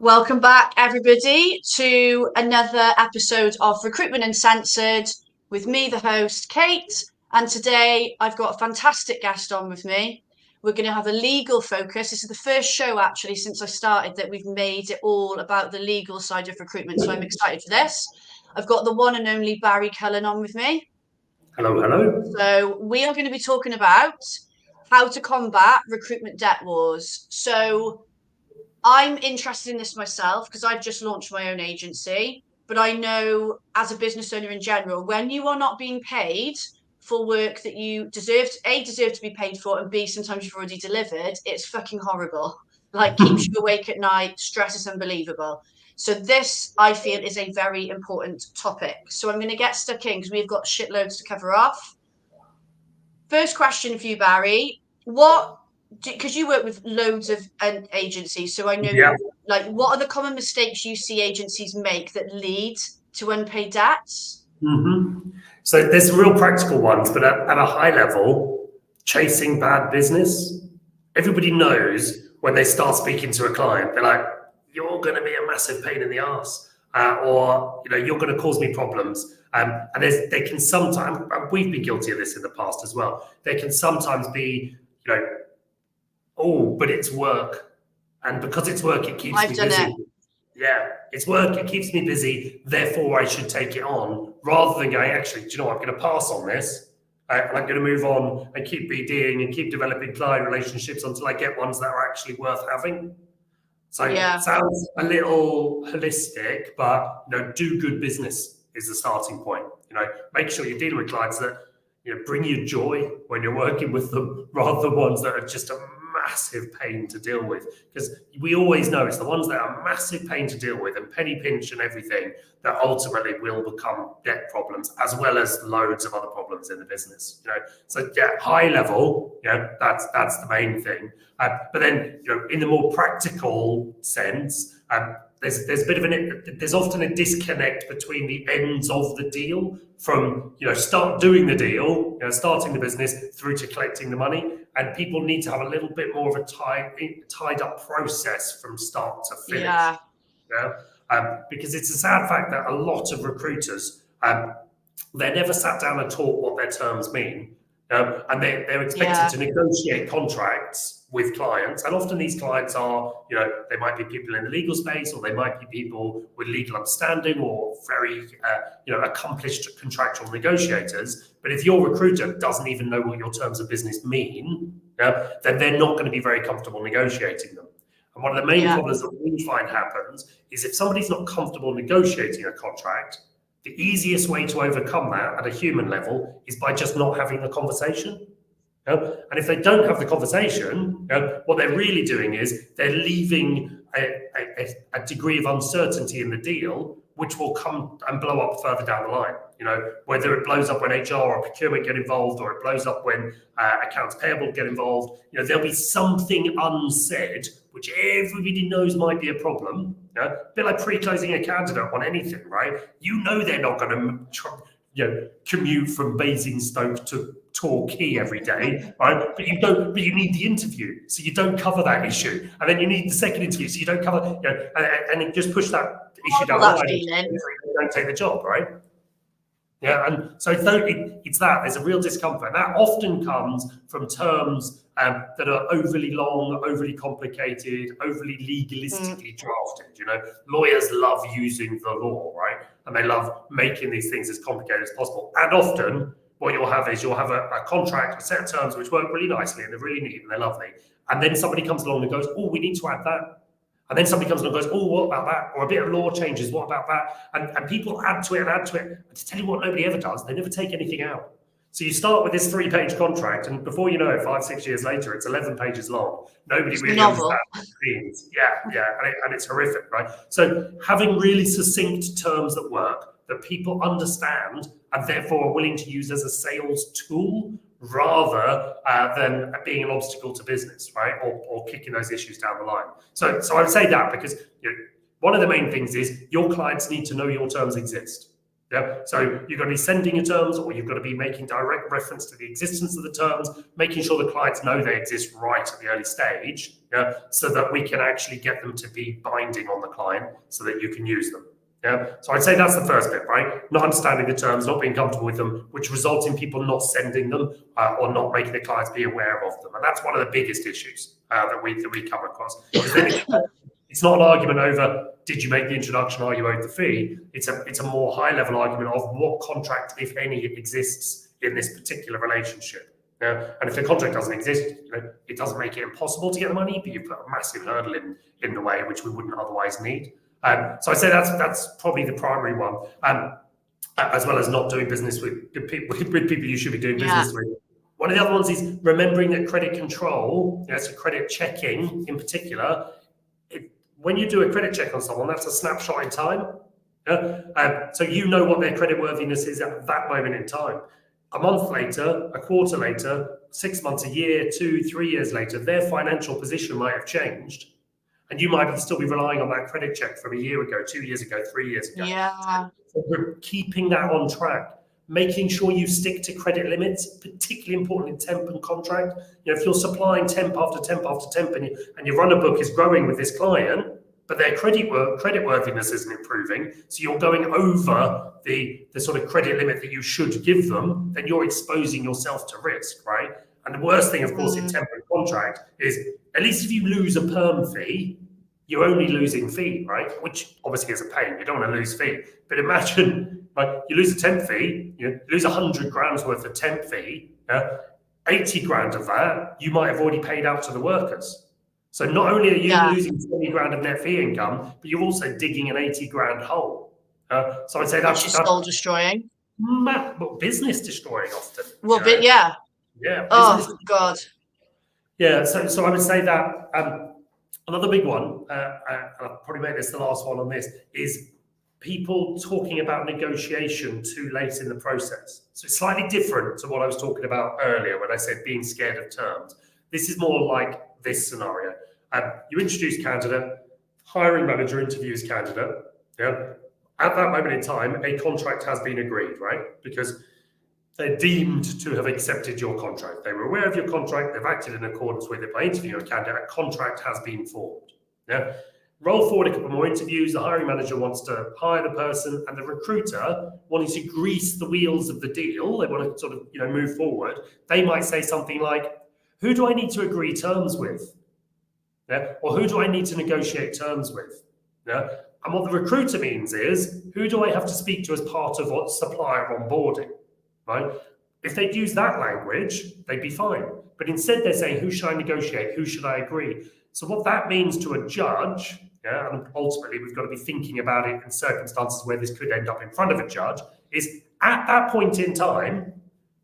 Welcome back, everybody, to another episode of Recruitment Uncensored with me, the host, Kate. And today I've got a fantastic guest on with me. We're going to have a legal focus. This is the first show, actually, since I started that we've made it all about the legal side of recruitment. So I'm excited for this. I've got the one and only Barry Cullen on with me. Hello, hello. So we are going to be talking about how to combat recruitment debt wars. So I'm interested in this myself because I've just launched my own agency. But I know as a business owner in general, when you are not being paid for work that you deserve to be paid for, and B, sometimes you've already delivered, it's fucking horrible. Like keeps you awake at night, stress is unbelievable. So this, I feel, is a very important topic. So I'm going to get stuck in because we've got shitloads to cover off. First question for you, Barry. Because you work with loads of agencies, so I know what are the common mistakes you see agencies make that lead to unpaid debts? So there's some real practical ones, but at a high level, chasing bad business. Everybody knows when they start speaking to a client, they're like, you're going to be a massive pain in the ass, or you're going to cause me problems. And they can sometimes, we've been guilty of this in the past as well. They can sometimes be, oh, but it's work. And because it's work, it keeps me busy. Yeah, it's work, it keeps me busy, therefore I should take it on, rather than going, actually, do you know what, I'm going to pass on this, and I'm going to move on and keep BDing and keep developing client relationships until I get ones that are actually worth having. So it sounds a little holistic, but do good business is the starting point. Make sure you're dealing with clients that bring you joy when you're working with them, rather than ones that are just a massive pain to deal with, because we always know it's the ones that are massive pain to deal with and penny pinch and everything that ultimately will become debt problems, as well as loads of other problems in the business. So high level, that's the main thing. But then in the more practical sense, there's a bit of there's often a disconnect between the ends of the deal, from start doing the deal, starting the business, through to collecting the money, and people need to have a little bit more of a tied up process from start to finish. Because it's a sad fact that a lot of recruiters, they're never sat down and taught what their terms mean, and they're expected to negotiate contracts with clients, and often these clients are, they might be people in the legal space, or they might be people with legal understanding, or very, accomplished contractual negotiators. But if your recruiter doesn't even know what your terms of business mean, then they're not going to be very comfortable negotiating them. And one of the main problems that we find happens is if somebody's not comfortable negotiating a contract, the easiest way to overcome that at a human level is by just not having the conversation. And if they don't have the conversation, what they're really doing is they're leaving a degree of uncertainty in the deal, which will come and blow up further down the line. Whether it blows up when HR or procurement get involved, or it blows up when accounts payable get involved, there'll be something unsaid which everybody knows might be a problem. A bit like pre-closing a candidate on anything, right? They're not going to commute from Basingstoke to Torquay every day, right? But you need the interview, so you don't cover that issue, and then you need the second interview, so you don't cover, and you just push that issue down the line. You don't take the job, right? And so it's that there's a real discomfort, and that often comes from terms that are overly long, overly complicated, overly legalistically drafted. Lawyers love using the law, right? And they love making these things as complicated as possible. And often what you'll have is a contract, a set of terms which work really nicely, and they're really neat and they're lovely. And then somebody comes along and goes, oh, we need to add that. And then somebody comes along and goes, oh, what about that? Or a bit of law changes, what about that? And people add to it and add to it. And to tell you what nobody ever does, they never take anything out. So you start with this 3-page contract, and before you know it, 5-6 years later, it's 11 pages long. Nobody really understands what it means. And it's horrific, right? So having really succinct terms that work, that people understand, and therefore are willing to use as a sales tool, rather than being an obstacle to business, right? Or kicking those issues down the line. So I would say that, because one of the main things is your clients need to know your terms exist. Yeah, so you've got to be sending your terms, or you've got to be making direct reference to the existence of the terms, making sure the clients know they exist right at the early stage, yeah, so that we can actually get them to be binding on the client so that you can use them. Yeah, so I'd say that's the first bit, right? Not understanding the terms, not being comfortable with them, which results in people not sending them or not making the clients be aware of them, and that's one of the biggest issues that we come across. Because then it's not an argument over did you make the introduction, are you owed the fee? It's a more high level argument of what contract, if any, exists in this particular relationship. And if the contract doesn't exist, it doesn't make it impossible to get the money, but you put a massive hurdle in the way, which we wouldn't otherwise need. So I'd say that's probably the primary one, as well as not doing business with people you should be doing business with. One of the other ones is remembering that credit control, so credit checking in particular, when you do a credit check on someone, that's a snapshot in time. So you know what their creditworthiness is at that moment in time. A month later, a quarter later, 6 months, a year, 2, 3 years later, their financial position might have changed. And you might still be relying on that credit check from a year ago, 2 years ago, 3 years ago. Yeah. So we're keeping that on track, making sure you stick to credit limits, particularly important in temp and contract. If you're supplying temp after temp after temp and your runner book is growing with this client, but their creditworthiness isn't improving, so you're going over the sort of credit limit that you should give them, then you're exposing yourself to risk, right? And the worst thing, of course, in temp and contract is, at least if you lose a perm fee, you're only losing fee, right? Which obviously is a pain. You don't want to lose fee. But imagine, you lose a temp fee, you lose 100 grand's worth of temp fee, 80 grand of that you might have already paid out to the workers. So not only are you losing 20 grand of net fee income, but you're also digging an 80 grand hole. So I'd say that's soul destroying. But business destroying often. Well, yeah. Yeah. Oh God. Yeah. So I would say that another big one, I'll probably make this the last one on this, is people talking about negotiation too late in the process. So it's slightly different to what I was talking about earlier when I said being scared of terms. This is more like this scenario. You introduce candidate, hiring manager interviews candidate. Yeah. At that moment in time, a contract has been agreed, right? Because they're deemed to have accepted your contract. They were aware of your contract. They've acted in accordance with it by interviewing a candidate. A contract has been formed. Yeah. Roll forward a couple more interviews. The hiring manager wants to hire the person, and the recruiter, wanting to grease the wheels of the deal, they want to sort of move forward. They might say something like, "Who do I need to agree terms with? Yeah? Or who do I need to negotiate terms with?" Yeah? And what the recruiter means is, who do I have to speak to as part of what supplier onboarding? Right? If they'd use that language, they'd be fine. But instead, they're saying, who should I negotiate? Who should I agree? So what that means to a judge, and ultimately we've got to be thinking about it in circumstances where this could end up in front of a judge, is at that point in time,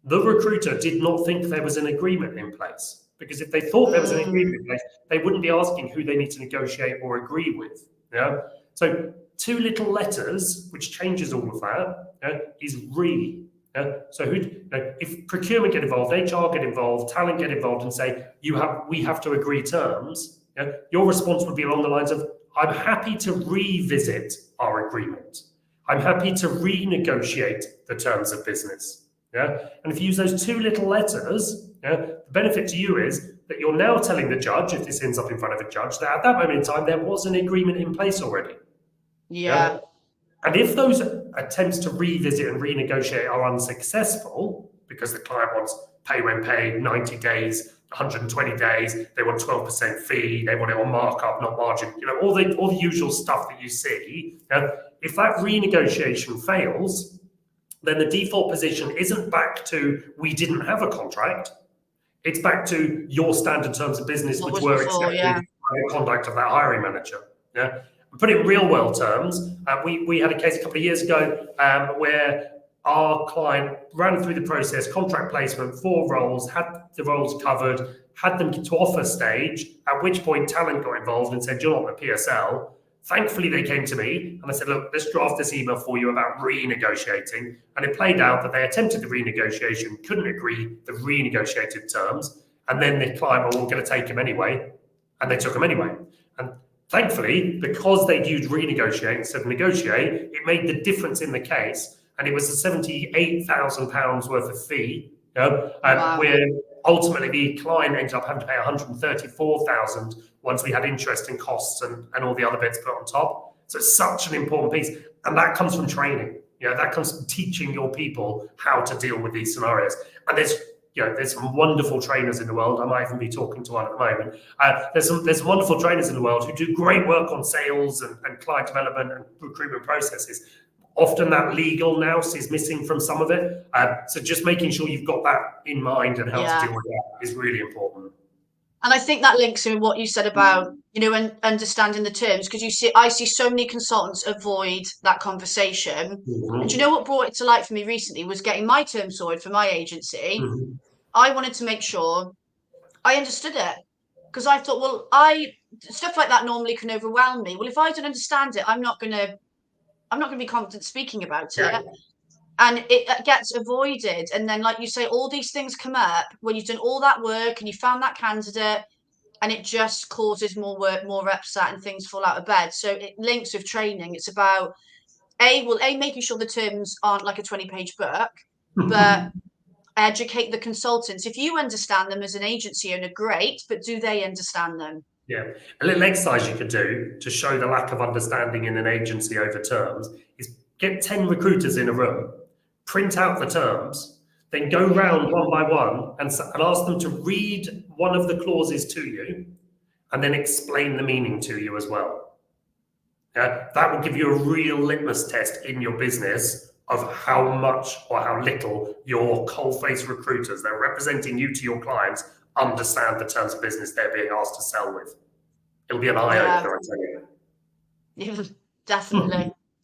the recruiter did not think there was an agreement in place. Because if they thought there was an agreement in place, they wouldn't be asking who they need to negotiate or agree with. Yeah. So 2 little letters, which changes all of that, is re. So if procurement get involved, HR get involved, talent get involved, and say we have to agree terms, your response would be along the lines of, I'm happy to revisit our agreement. I'm happy to renegotiate the terms of business. Yeah. And if you use those 2 little letters, the benefit to you is that you're now telling the judge, if this ends up in front of a judge, that at that moment in time there was an agreement in place already. Yeah. And if those attempts to revisit and renegotiate are unsuccessful, because the client wants pay when paid, 90 days, 120 days, they want 12% fee, they want it on markup, not margin, all the usual stuff that you see. If that renegotiation fails, then the default position isn't back to we didn't have a contract. It's back to your standard terms of business, which were accepted by the conduct of that hiring manager. Yeah. Put it in real world terms, we had a case a couple of years ago where our client ran through the process, contract placement, 4 roles, had the roles covered, had them to offer stage, at which point talent got involved and said, "Do you want the PSL?" Thankfully, they came to me and I said, "Look, let's draft this email for you about renegotiating." And it played out that they attempted the renegotiation, couldn't agree the renegotiated terms, and then the client were all going to take them anyway, and they took them anyway. And thankfully, because they'd used renegotiate instead of negotiate, it made the difference in the case. and it was a £78,000 worth of fee. Wow. Where ultimately the client ended up having to pay 134,000 once we had interest and costs and all the other bits put on top. So it's such an important piece, and that comes from training. That comes from teaching your people how to deal with these scenarios. And there's some wonderful trainers in the world. I might even be talking to one at the moment. There's some wonderful trainers in the world who do great work on sales and client development and recruitment processes. Often that legal nous is missing from some of it. So just making sure you've got that in mind and how to deal with that is really important. And I think that links in what you said about, and understanding the terms, because I see so many consultants avoid that conversation. Mm-hmm. And do you know what brought it to light for me recently was getting my terms sorted for my agency. Mm-hmm. I wanted to make sure I understood it, because I thought, well, stuff like that normally can overwhelm me. Well, if I don't understand it, I'm not gonna be confident speaking about it. And it gets avoided. And then, like you say, all these things come up when you've done all that work and you found that candidate, and it just causes more work, more upset, and things fall out of bed. So it links with training. It's about making sure the terms aren't like a 20-page book, but educate the consultants. If you understand them as an agency owner, great, but do they understand them? Yeah. A little exercise you could do to show the lack of understanding in an agency over terms is get 10 recruiters in a room, print out the terms, then go round one by one and ask them to read one of the clauses to you and then explain the meaning to you as well. That will give you a real litmus test in your business of how much or how little your coal-faced recruiters that are representing you to your clients understand the terms of business they're being asked to sell with. It'll be an eye-opener, I tell you. Yeah,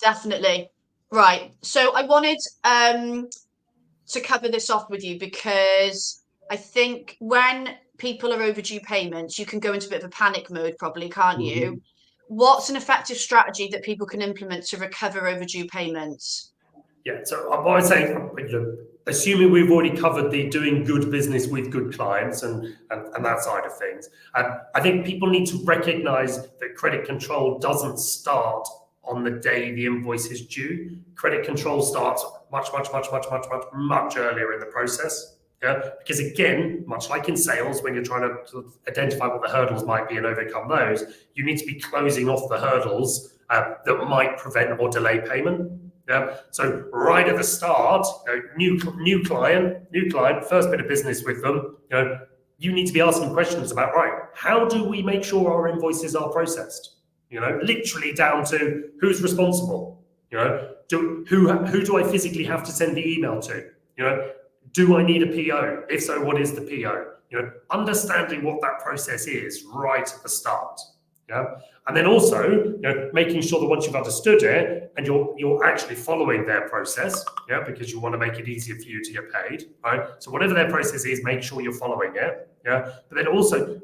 definitely. Right. So I wanted to cover this off with you, because I think when people are overdue payments, you can go into a bit of a panic mode, probably, can't you? What's an effective strategy that people can implement to recover overdue payments? Yeah, so I would say, assuming we've already covered the doing good business with good clients and that side of things, I think people need to recognise that credit control doesn't start on the day the invoice is due. Credit control starts much earlier in the process. Because again, much like in sales, when you're trying to identify what the hurdles might be and overcome those, you need to be closing off the hurdles that might prevent or delay payment. So right at the start, new client, first bit of business with them, you need to be asking questions about, right, how do we make sure our invoices are processed? Literally down to who's responsible. Who do I physically have to send the email to? Do I need a PO? If so, what is the PO? Understanding what that process is right at the start. And then also, making sure that once you've understood it and you're actually following their process, because you want to make it easier for you to get paid, right? So whatever their process is, make sure you're following it, But then also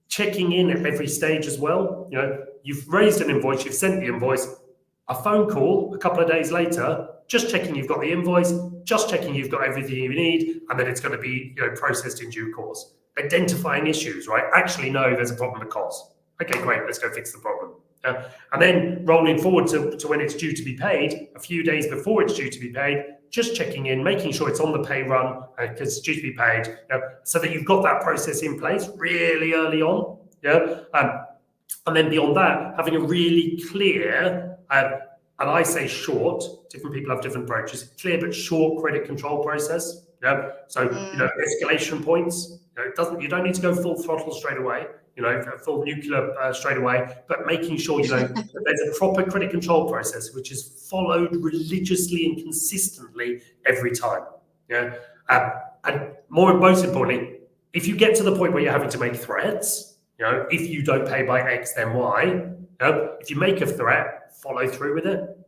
checking in at every stage as well. You've raised an invoice, you've sent the invoice, a phone call a couple of days later, just checking you've got the invoice, just checking you've got everything you need, and then it's going to be processed in due course. Identifying issues, right? Actually, no, there's a problem with cost. Okay, great, let's go fix the problem. And then rolling forward to when it's due to be paid, a few days before it's due to be paid, just checking in, making sure it's on the pay run because it's due to be paid, so that you've got that process in place really early on. And then beyond that, having a really clear, and I say short, different people have different approaches, clear but short credit control process. So escalation points. You don't need to go full throttle straight away. Full nuclear straight away, but making sure that there's a proper credit control process which is followed religiously and consistently every time. And most importantly, if you get to the point where you're having to make threats, if you don't pay by X, then Y. If you make a threat, follow through with it.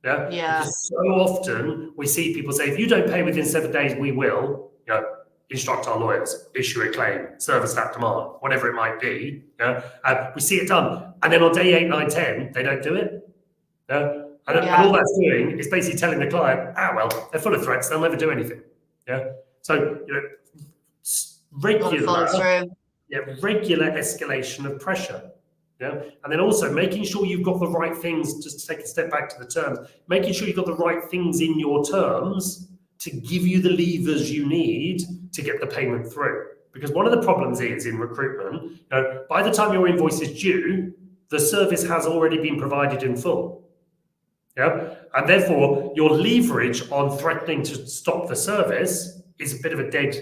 Because so often we see people say, if you don't pay within 7 days, we will. Instruct our lawyers, issue a claim, service that demand, whatever it might be. We see it done. And then on day 8, 9, 10, they don't do it. And all that's doing is basically telling the client, well, they're full of threats, they'll never do anything. So, regular escalation of pressure. Yeah. And then also making sure you've got the right things, just to take a step back to the terms, making sure you've got the right things in your terms to give you the levers you need to get the payment through. Because one of the problems is in recruitment, by the time your invoice is due, the service has already been provided in full. Yeah. And therefore, your leverage on threatening to stop the service is a bit of a dead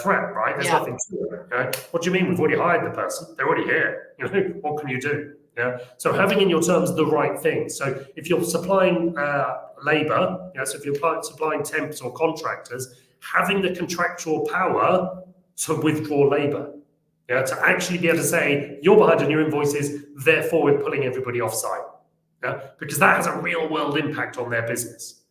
threat, right? There's nothing to it. What do you mean? We've already hired the person. They're already here. What can you do? Yeah. So having in your terms the right things. So if you're supplying labour, so if you're supplying temps or contractors, having the contractual power to withdraw labour. Yeah, to actually be able to say you're behind on your invoices, therefore we're pulling everybody off site. Yeah, because that has a real world impact on their business.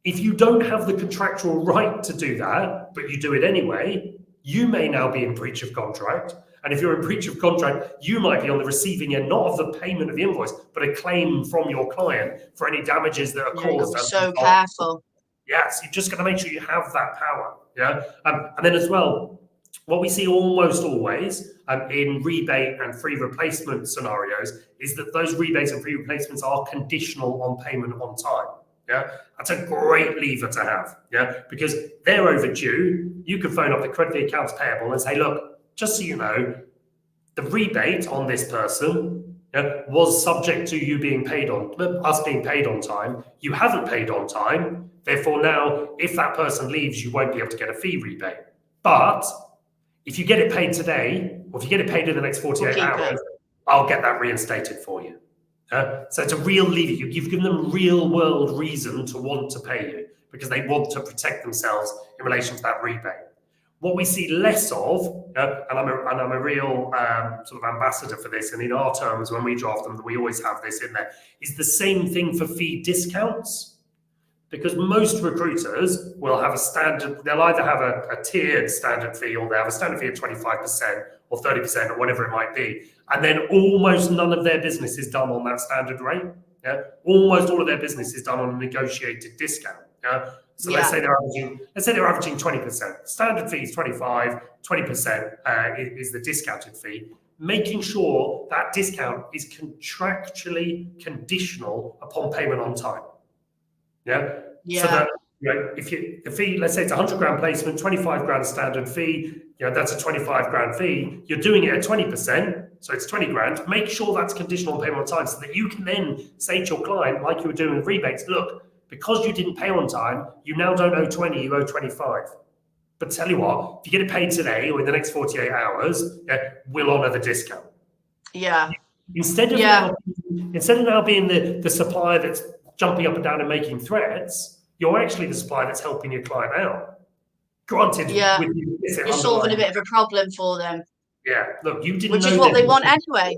If you don't have the contractual right to do that, but you do it anyway, you may now be in breach of contract. And if you're in breach of contract, you might be on the receiving end, not of the payment of the invoice, but a claim from your client for any damages that are caused. So careful. Yes, you've just got to make sure you have that power. Yeah, and then as well, what we see almost always in rebate and free replacement scenarios is that those rebates and free replacements are conditional on payment on time. Yeah, that's a great lever to have. Yeah, because they're overdue. You can phone up the accounts payable and say, look, just so you know, the rebate on this person was subject to you being paid us being paid on time. You haven't paid on time. Therefore, now if that person leaves, you won't be able to get a fee rebate. But if you get it paid today, or if you get it paid in the next 48 hours, I'll get that reinstated for you. So it's a real lever. You've given them real world reason to want to pay you because they want to protect themselves in relation to that rebate. What we see less of, and I'm a real sort of ambassador for this, and in our terms, when we draft them, we always have this in there, is the same thing for fee discounts. Because most recruiters will have a standard, they'll either have a tiered standard fee or they have a standard fee of 25% or 30% or whatever it might be. And then almost none of their business is done on that standard rate. Yeah? Almost all of their business is done on a negotiated discount. Yeah? So let's say they're averaging 20%. Standard fee is 25, 20% is the discounted fee. Making sure that discount is contractually conditional upon payment on time. Yeah. So that if the fee, let's say it's 100 grand placement, 25 grand standard fee, that's a 25 grand fee. You're doing it at 20%, so it's 20 grand. Make sure that's conditional on payment on time, so that you can then say to your client, like you were doing with rebates, look, because you didn't pay on time, you now don't owe 20, you owe 25. But tell you what, if you get it paid today or in the next 48 hours, we'll honour the discount. Yeah. Instead of now being the supplier that's jumping up and down and making threats, you're actually the supplier that's helping your client out. Granted, you're solving a bit of a problem for them. Yeah, look, you didn't which know is what they want anyway.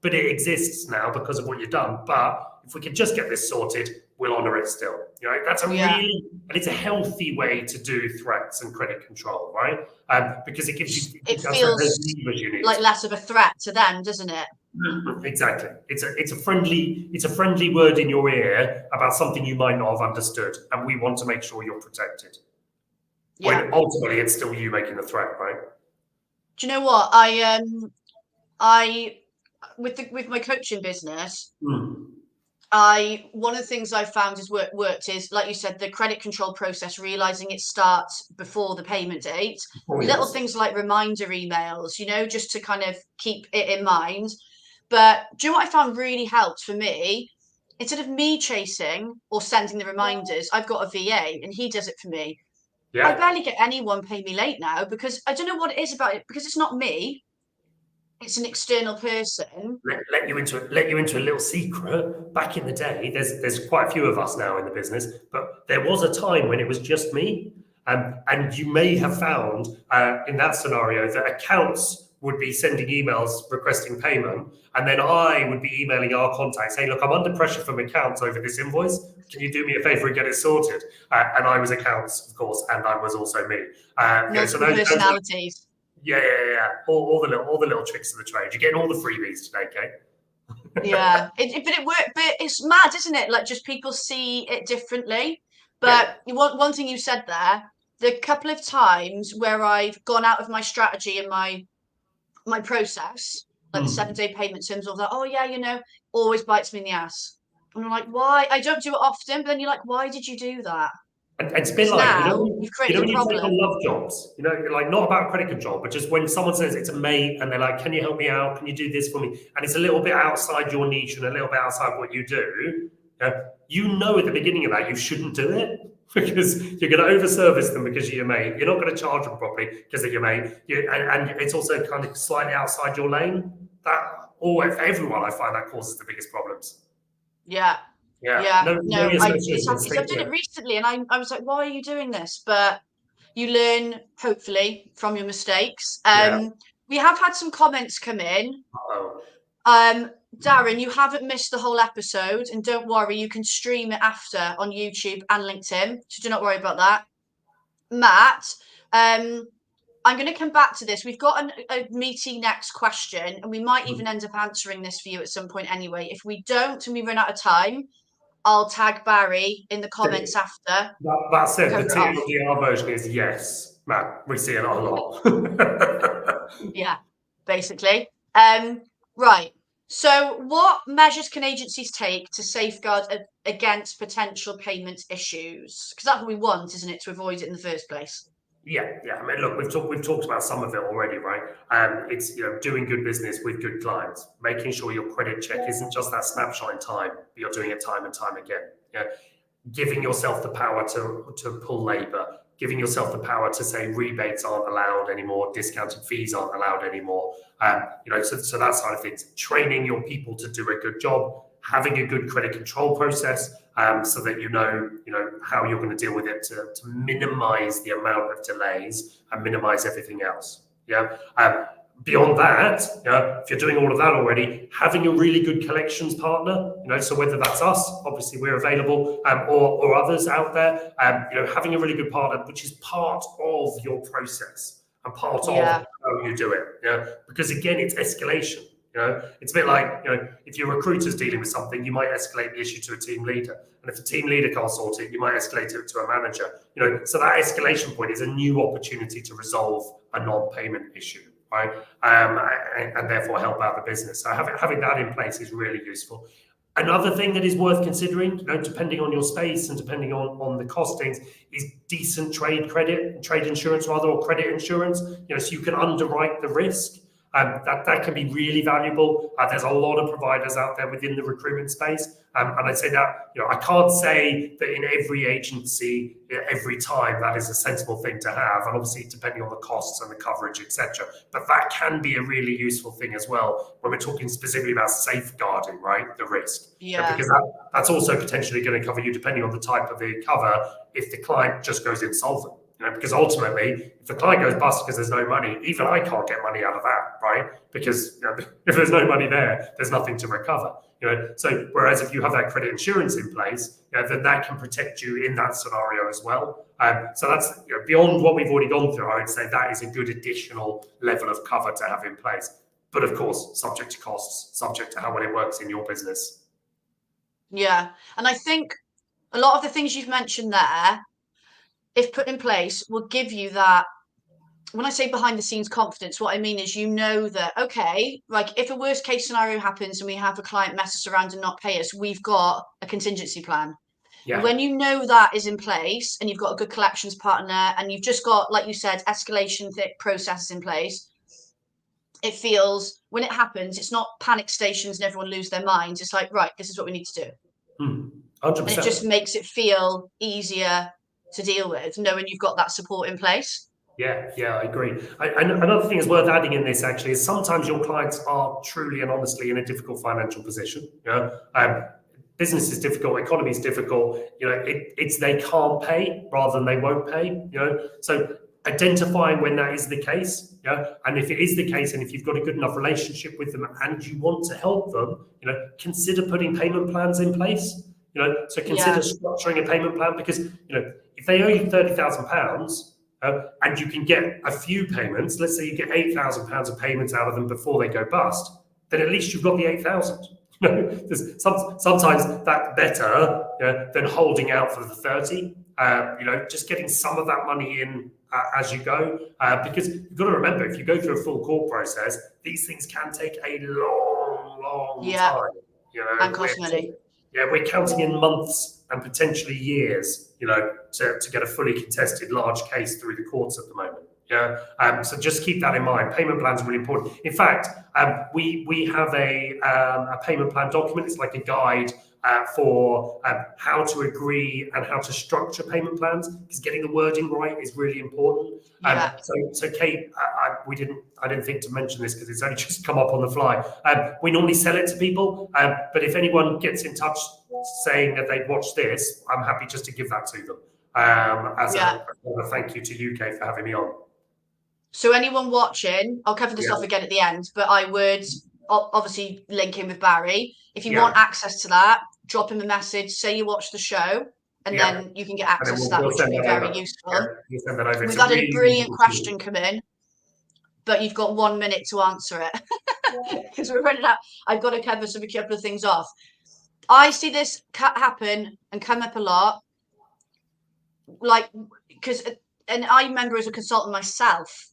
But it exists now because of what you've done. But if we could just get this sorted, we'll honour it still. That's a really, and it's a healthy way to do threats and credit control, right? Because it gives you, it feels like less of a threat to them, doesn't it? Exactly. It's a friendly word in your ear about something you might not have understood, and we want to make sure you're protected. Yeah. When ultimately it's still you making the threat, right? Do you know what? I with my coaching business, one of the things I found is worked is, like you said, the credit control process, realizing it starts before the payment date. Little things like reminder emails, just to kind of keep it in mind. But do you know what I found really helped for me? Instead of me chasing or sending the reminders, I've got a VA and he does it for me. Yeah. I barely get anyone pay me late now because I don't know what it is about it, because it's not me. It's an external person. Let you into a little secret. Back in the day, there's quite a few of us now in the business, but there was a time when it was just me. And you may have found in that scenario that accounts would be sending emails requesting payment, and then I would be emailing our contacts saying, look, I'm under pressure from accounts over this invoice. Can you do me a favor and get it sorted? And I was accounts, of course, and I was also me. So those personalities. Yeah. All the little tricks of the trade. You're getting all the freebies today, Kate. Yeah, but it worked. But it's mad, isn't it? Like, just people see it differently. But one thing you said there, the couple of times where I've gone out of my strategy and my process, like the 7-day payment terms, of that, oh yeah, always bites me in the ass. And I'm like, why? I don't do it often, but then you're like, why did you do that? And it's a bit Because like, now you've created when a you take on problem. love jobs, you're like, not about credit control, but just when someone says it's a mate and they're like, can you help me out? Can you do this for me? And it's a little bit outside your niche and a little bit outside what you do. At the beginning of that, you shouldn't do it because you're going to overservice them because you're your mate. You're not going to charge them properly because they're your mate. And it's also kind of slightly outside your lane. For everyone, I find that causes the biggest problems. Yeah. Yeah. No, I've done it recently, and I was like, why are you doing this? But you learn, hopefully, from your mistakes. We have had some comments come in. Darren, you haven't missed the whole episode, and don't worry, you can stream it after on YouTube and LinkedIn, so do not worry about that. Matt, I'm going to come back to this. We've got a meaty next question, and we might even end up answering this for you at some point anyway. If we don't and we run out of time, I'll tag Barry in the comments after. That said, the TLDR version is yes, Matt. We see it a lot. Yeah, basically. Right. So what measures can agencies take to safeguard against potential payment issues? Because that's what we want, isn't it, to avoid it in the first place? Yeah. I mean, look, we've talked about some of it already, right? It's doing good business with good clients, making sure your credit check isn't just that snapshot in time, but you're doing it time and time again. Giving yourself the power to pull labour, giving yourself the power to say rebates aren't allowed anymore, discounted fees aren't allowed anymore. So that side of things, training your people to do a good job, having a good credit control process, so that you know how you're going to deal with it to minimise the amount of delays and minimise everything else. Beyond that, if you're doing all of that already, having a really good collections partner, so whether that's us, obviously we're available, or others out there, having a really good partner, which is part of your process and part of how you do it. Because again, it's escalation. It's a bit like, if your recruiter's dealing with something, you might escalate the issue to a team leader. And if the team leader can't sort it, you might escalate it to a manager. So that escalation point is a new opportunity to resolve a non-payment issue, right? And therefore help out the business. So having that in place is really useful. Another thing that is worth considering, depending on your space and depending on the costings, is decent trade insurance or credit insurance, so you can underwrite the risk. That can be really valuable. There's a lot of providers out there within the recruitment space. And I'd say that, I can't say that in every agency, every time, that is a sensible thing to have. And obviously, depending on the costs and the coverage, etc. But that can be a really useful thing as well when we're talking specifically about safeguarding, right, the risk. Yeah. Because that's also potentially going to cover you, depending on the type of the cover, if the client just goes insolvent. Because ultimately, if the client goes bust because there's no money, even I can't get money out of that, right? Because if there's no money there, there's nothing to recover. So whereas if you have that credit insurance in place, then that can protect you in that scenario as well. So that's beyond what we've already gone through. I would say that is a good additional level of cover to have in place. But of course, subject to costs, subject to how well it works in your business. Yeah, and I think a lot of the things you've mentioned there, if put in place, will give you that, when I say behind the scenes confidence, what I mean is that, okay, like if a worst case scenario happens and we have a client mess us around and not pay us, we've got a contingency plan. Yeah. And when that is in place and you've got a good collections partner and you've just got, like you said, escalation processes in place, it feels, when it happens, it's not panic stations and everyone lose their minds. It's like, right, this is what we need to do. 100%. And it just makes it feel easier to deal with, knowing you've got that support in place. Yeah, I agree. Another thing is worth adding in this actually is sometimes your clients are truly and honestly in a difficult financial position. Business is difficult, economy is difficult. It's they can't pay rather than they won't pay. So identifying when that is the case, and if it is the case, and if you've got a good enough relationship with them and you want to help them, consider putting payment plans in place. So consider structuring a payment plan because if they owe you £30,000 and you can get a few payments, let's say you get £8,000 of payments out of them before they go bust, then at least you've got the 8,000. Sometimes that's better than holding out for the 30. Just getting some of that money in as you go, because you've got to remember, if you go through a full court process, these things can take a long time. And cost money. We're counting in months and potentially years, to get a fully contested large case through the courts at the moment. So just keep that in mind. Payment plans are really important. In fact, we have a payment plan document. It's like a guide for how to agree and how to structure payment plans, because getting the wording right is really important. So Kate, I didn't think to mention this because it's only just come up on the fly. We normally sell it to people, but if anyone gets in touch saying that they'd watched this, I'm happy just to give that to them as a thank you to you, Kate, for having me on. So anyone watching, I'll cover this off again at the end, but I would obviously link in with Barry. If you want access to that, drop him a message, say you watch the show, and then you can get access to that, which would be very useful. We've had a brilliant question come in, but you've got 1 minute to answer it because we're running out. I've got to cover a couple of things off. I see this happen and come up a lot, and I remember as a consultant myself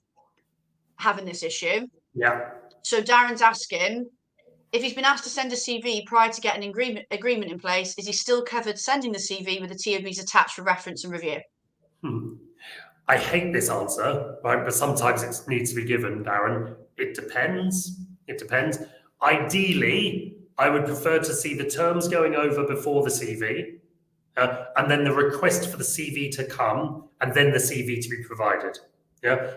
having this issue. So Darren's asking, if he's been asked to send a CV prior to getting an agreement in place, is he still covered sending the CV with the TOBs attached for reference and review? I hate this answer, right? But sometimes it needs to be given, Darren. It depends. Ideally, I would prefer to see the terms going over before the CV, and then the request for the CV to come, and then the CV to be provided.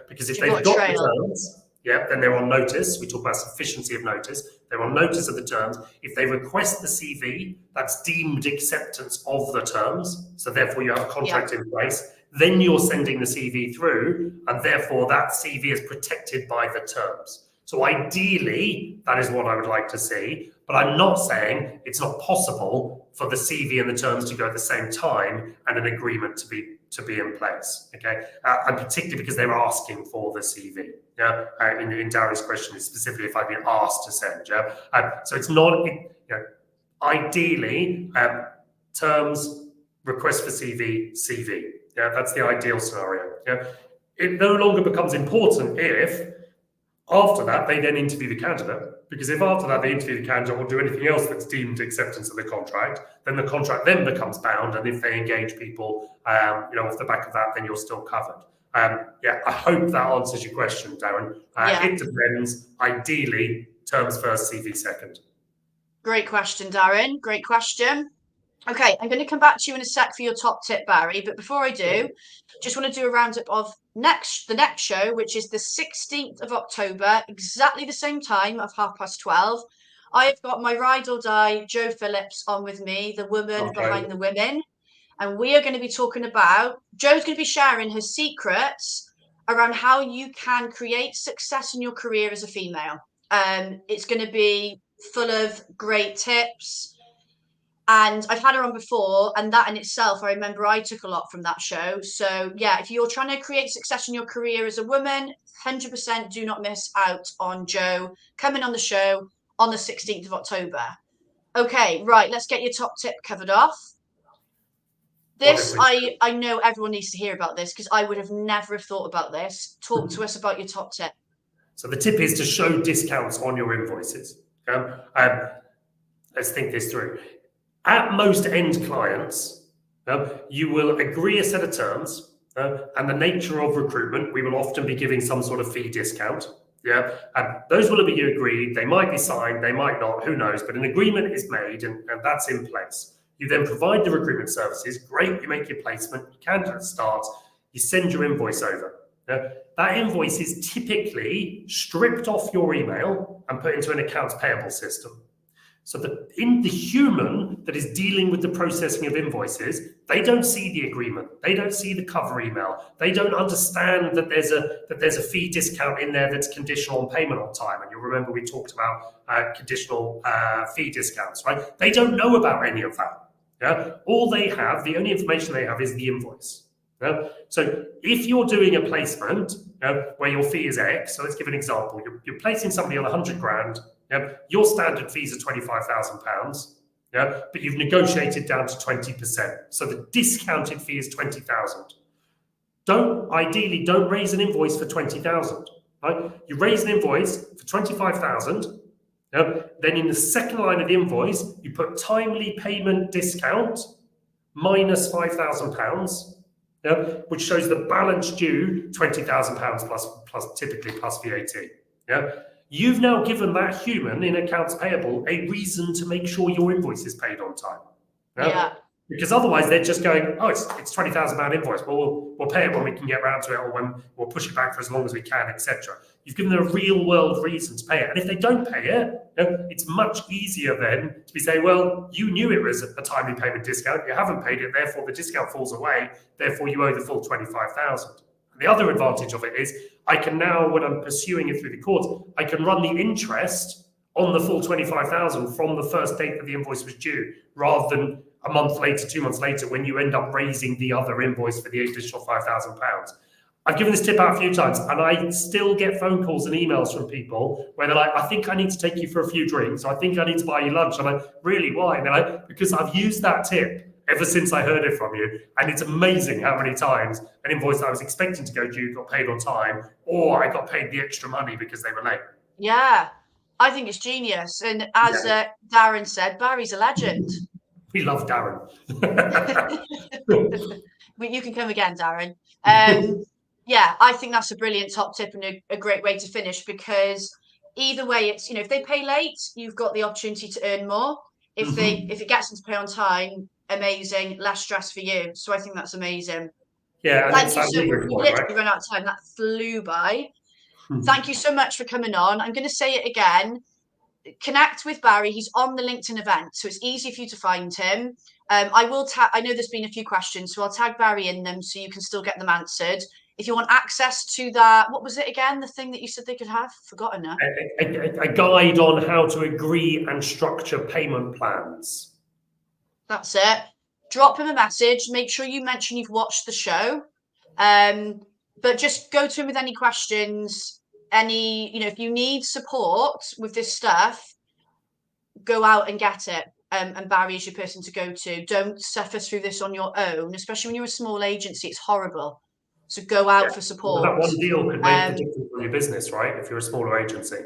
Because if they've got the terms, then they're on notice. We talk about sufficiency of notice. They're on notice of the terms. If they request the CV, that's deemed acceptance of the terms. So therefore you have a contract in place. Then you're sending the CV through, and therefore that CV is protected by the terms. So ideally, that is what I would like to see. But I'm not saying it's not possible for the CV and the terms to go at the same time and an agreement to be in place. Okay, and particularly because they were asking for the CV. In Darren's question, is specifically if I've been asked to send. So it's not. Ideally, terms, request for CV. That's the ideal scenario. It no longer becomes important if after that they then interview the candidate. Because if after that they interview the candidate or do anything else that's deemed acceptance of the contract, then the contract then becomes bound. And if they engage people, off the back of that, then you're still covered. I hope that answers your question, Darren. It depends. Ideally, terms first, CV second. Great question, Darren. Great question. Okay, I'm going to come back to you in a sec for your top tip, Barry. But before I do, just want to do a roundup of the next show, which is the 16th of October, exactly the same time of 12:30. I have got my ride or die, Jo Phillips, on with me, the woman behind the women. And we are going to be talking about, Jo's going to be sharing her secrets around how you can create success in your career as a female. It's going to be full of great tips. And I've had her on before, and that in itself, I remember I took a lot from that show. So if you're trying to create success in your career as a woman, 100% do not miss out on Jo coming on the show on the 16th of October. Okay, right, let's get your top tip covered off. This, I know everyone needs to hear about this because I would have never thought about this. Talk to us about your top tip. So the tip is to show discounts on your invoices. Let's think this through. At most end clients, you will agree a set of terms, and the nature of recruitment, we will often be giving some sort of fee discount. And those will be agreed. They might be signed, they might not, who knows, but an agreement is made and that's in place. You then provide the recruitment services. Great, you make your placement, your candidate starts, you send your invoice over. That invoice is typically stripped off your email and put into an accounts payable system. So in the human that is dealing with the processing of invoices, they don't see the agreement. They don't see the cover email. They don't understand that there's a fee discount in there that's conditional on payment on time. And you'll remember we talked about conditional fee discounts, right? They don't know about any of that. The only information they have is the invoice. So if you're doing a placement where your fee is X, so let's give an example. You're placing somebody on 100 grand. Your standard fees are £25,000, but you've negotiated down to 20%. So the discounted fee is 20,000. Ideally don't raise an invoice for 20,000. Right? You raise an invoice for 25,000. Then in the second line of the invoice, you put timely payment discount minus £5,000, which shows the balance due £20,000 plus typically plus VAT. Yeah, you've now given that human in accounts payable a reason to make sure your invoice is paid on time. Yeah. Because otherwise they're just going, oh, it's £20,000 invoice, but we'll pay it when we can get around to it, or when we'll push it back for as long as we can, etc. You've given them a real world reason to pay it, and if they don't pay it, it's much easier then to be saying, well, you knew it was a timely payment discount, you haven't paid it, therefore the discount falls away, therefore you owe the full 25,000. And the other advantage of it is I can now, when I'm pursuing it through the courts, I can run the interest on the full 25,000 from the first date that the invoice was due, rather than a month later, 2 months later, when you end up raising the other invoice for the additional £5,000. I've given this tip out a few times, and I still get phone calls and emails from people where they're like, I think I need to take you for a few drinks, or I think I need to buy you lunch. I'm like, really, why? And they're like, because I've used that tip ever since I heard it from you. And it's amazing how many times an invoice that I was expecting to go due got paid on time, or I got paid the extra money because they were late. Yeah, I think it's genius. And as Darren said, Barry's a legend. We love Darren. You can come again, Darren. Yeah, I think that's a brilliant top tip and a great way to finish, because either way, it's, if they pay late, you've got the opportunity to earn more. If it gets them to pay on time, amazing, less stress for you. So I think that's amazing. Yeah, and thank you so much. We literally run out of time. That flew by. Thank you so much for coming on. I'm going to say it again. Connect with Barry. He's on the LinkedIn event, so it's easy for you to find him. I will tag. I know there's been a few questions, so I'll tag Barry in them so you can still get them answered. If you want access to that, what was it again? The thing that you said they could have? Forgotten now. A guide on how to agree and structure payment plans. That's it. Drop him a message. Make sure you mention you've watched the show. But just go to him with any questions. If you need support with this stuff, go out and get it. And Barry is your person to go to. Don't suffer through this on your own, especially when you're a small agency. It's horrible. So go out for support. Well, that one deal could make the difference on your business, right? If you're a smaller agency.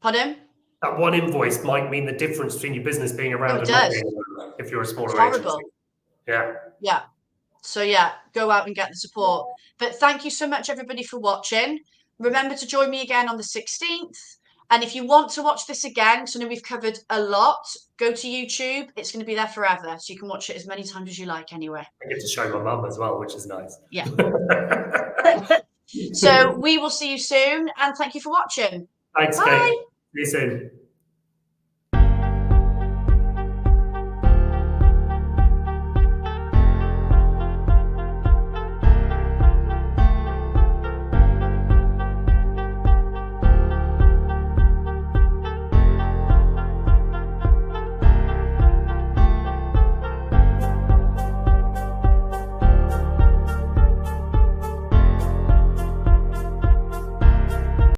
Pardon? That one invoice might mean the difference between your business being around and not being around if you're a smaller agency. Horrible. Yeah. Yeah. So yeah, go out and get the support. But thank you so much, everybody, for watching. Remember to join me again on the 16th. And if you want to watch this again, because I know we've covered a lot, go to YouTube. It's going to be there forever. So you can watch it as many times as you like anyway. I get to show my mum as well, which is nice. Yeah. So we will see you soon. And thank you for watching. Thanks, Bye. Kate. See you soon.